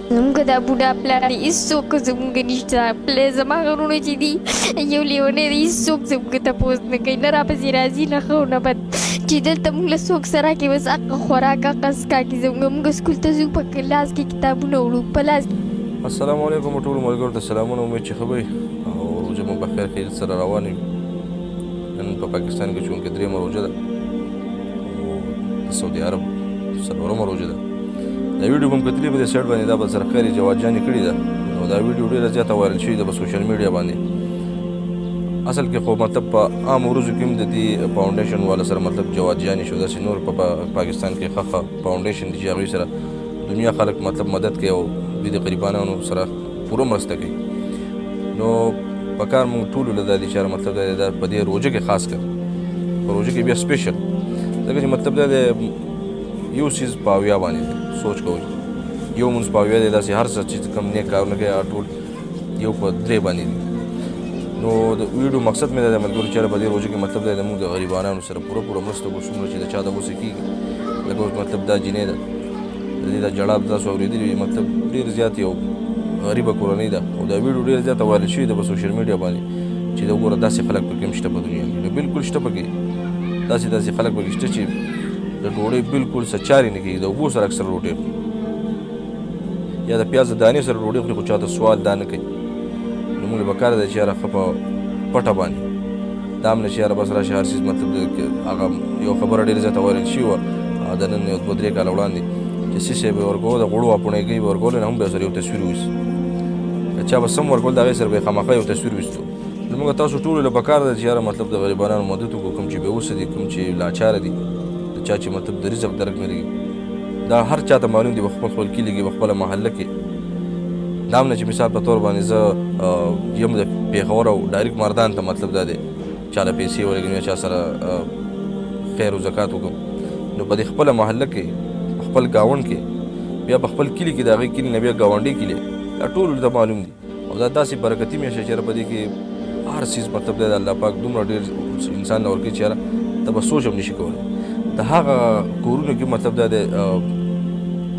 زموږ دا بوډا پلار دی هېڅوک زموږ نشته زما غرونه چې دي یو لیونی دی هېڅوک زموږ تپوس نه کوي نه راپسې راځي نه ښه او نه بد چې دلته موږ له څوک سره کې بس حق خوراک حق څښاک موږ سکول ته ځو په لاس کې کتابونه وړو په لاس السلام علیکم ټولو ملګرو ته سلامونه امید چې ښه به او روژه مو په خیر خیر سره روان یو نن په پاکستان کې چونکې درېیمه روژه ده او د سعودي عرب څلورمه روژه ده دا ویډیو به م کتلې په دې سایډ باندې دا به سره خیر جواد جانې کړې ده نو دا ویډیو ډېره زیاته وایرل شوې ده په سوشل میډیا باندې اصل کې خو مطلب په عام ورځو کې هم د دې فاونډیشن والا سره مطلب جواد جانې شو داسې نور په پاکستان کې ښه فاونډیشن دي چې هغوی سره دنیا خلک مطلب مدد کوي او دوی د غریبانو سره پوره مرسته کوي نو په کار موږ ټولو له دا دي چې مطلب دا په دې روژه کې خاص کر په روژه کې بیا سپیشل ځکه چې مطلب دا د یو څیز په اویا باندې دی سوچ کوئ یو مونځ په اویا دی داسې هر څه چې کوم نیک کارونه کوي هغه ټول یو په درې باندې دي نو د ویډیو مقصد مې دا د ملګرو چې په دې روژه کې مطلب دا د موږ د غریبانو سره پوره مرسته وکړو څومره چې د چا د اوسې کېږي لکه اوس مطلب دا جینۍ ده د دې دا جړاب تاسو اورېدلي وي مطلب ډېر زیات یو غریبه کورنۍ ده او دا ویډیو ډېر زیاته وایرل شوې ده په سوشل میډیا باندې چې د وګوره داسې خلک پکې هم شته په دنیا کې نو بلکل شته پکې داسې خلک پکې شته چې د ډوډۍ بلکل څه چارې نه کوي د اوبو سره اکثر روټۍ خوري یا د پیاز د دانې سره ډوډۍ خوري خو چاته سوال دا نه کوي نو موږ له پکار دی چې یاره ښه په پټه باندې دا هم نه چې یاره بس راشي هر څیز مطلب هغه یو خبره ډېره زیاته وایرل شوې وه د نن یو دوه درې کاله وړاندې چې سیسې به یې ورکول د غوړو اپونیګۍ به ورکول نه هم به یې سره یو تصویر ویست که چا به سم ورکول د هغې سره به یې خامخا یو تصویر ویستو نو موږ تاسو ټولو له پکار ده چې یاره مطلب د غریبانو مدد وکړو کوم چې بېوسه دي کوم چې لاچاره دي چا چې مطلب د رزق درک نه لري دا هر چا ته معلوم دي په خپل کلي کې په خپله محله کې دا هم نه چې مثال په طور باندې زه یم د پېښور او ډایرکټ مردان ته مطلب دا دی چا له پیسې ولګم یا چا سره خیر و زکات وکړم نو په دې خپله محله کې په خپل ګاونډ کې بیا په خپل کلي کې د هغې کلي نه بیا ګاونډي کلي دا ټولو ته معلوم دي او دا داسې برکتي میاشت چې په دې کې هر څیز مطلب دی د الله پاک دومره ډېر انسان له ورکوي چې یاره ته به سوچ هم نشي کولی د هغه کورونو کې مطلب دا د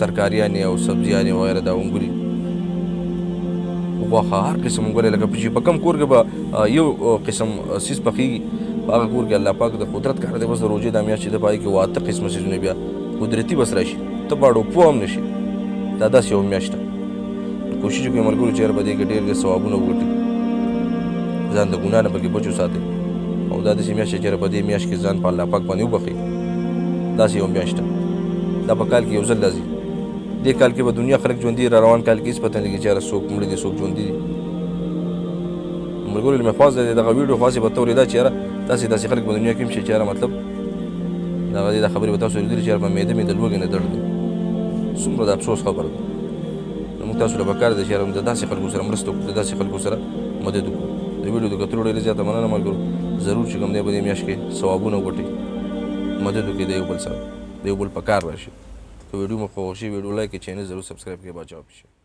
ترکاریانې او سبزیانې وغیره دا انګوري غوښه هر قسم انګورې لکه چې په کم کور کې به یو قسم څیز پخېږي په هغه کور کې الله پاک د قدرت کار دی بس د روژې دا میاشت چې د په هغې کې 8 قسمه څیزونه بیا قدرتي بس راشي ته باړو پوه هم نه شي دا داسې یو میاشت ده کوشش وکړئ ملګرو چې په دې کې ډېر ثوابونه وګټي ځان د ګناه نه پکې بچ وساتئ او دا داسې میاشت چې په دې میاشت کې ځان په الله پاک باندې وبخئ داسې یو میاشت ده دا په کال کې یو ځل راځي دې کال کې به دنیا خلک ژوندي را روان کال کې هېڅ پته نه لګي چې یاره څوک مړه دي څوک ژوندي دي ملګرو له مې خواست دی دغه ویډیو خاصې په تور دا چې یاره داسې خلک په دنیا کې هم شي چې یاره مطلب دغه دا خبرې به تاسو اورېدلي چې یاره په معده مې د لوږې نه درد دی څومره د افسوس خبره ده نو موږ تاسو له پکار دی چې یاره د داسې خلکو سره مرسته وکړو د داسې خلکو سره مدد وکړو د ویډیو د کتلو ډېره زیاته مننه ملګرو ضرور چې کوم دی په دې میاشت کې ثوابونه وګټئ مدد وکړئ د یو بل سره د یو بل په کار راشي که ویډیو مو خوښ شي ویډیو لایک کړئ چینل ضرور سبسکرایب کړئ باچا آفیشیل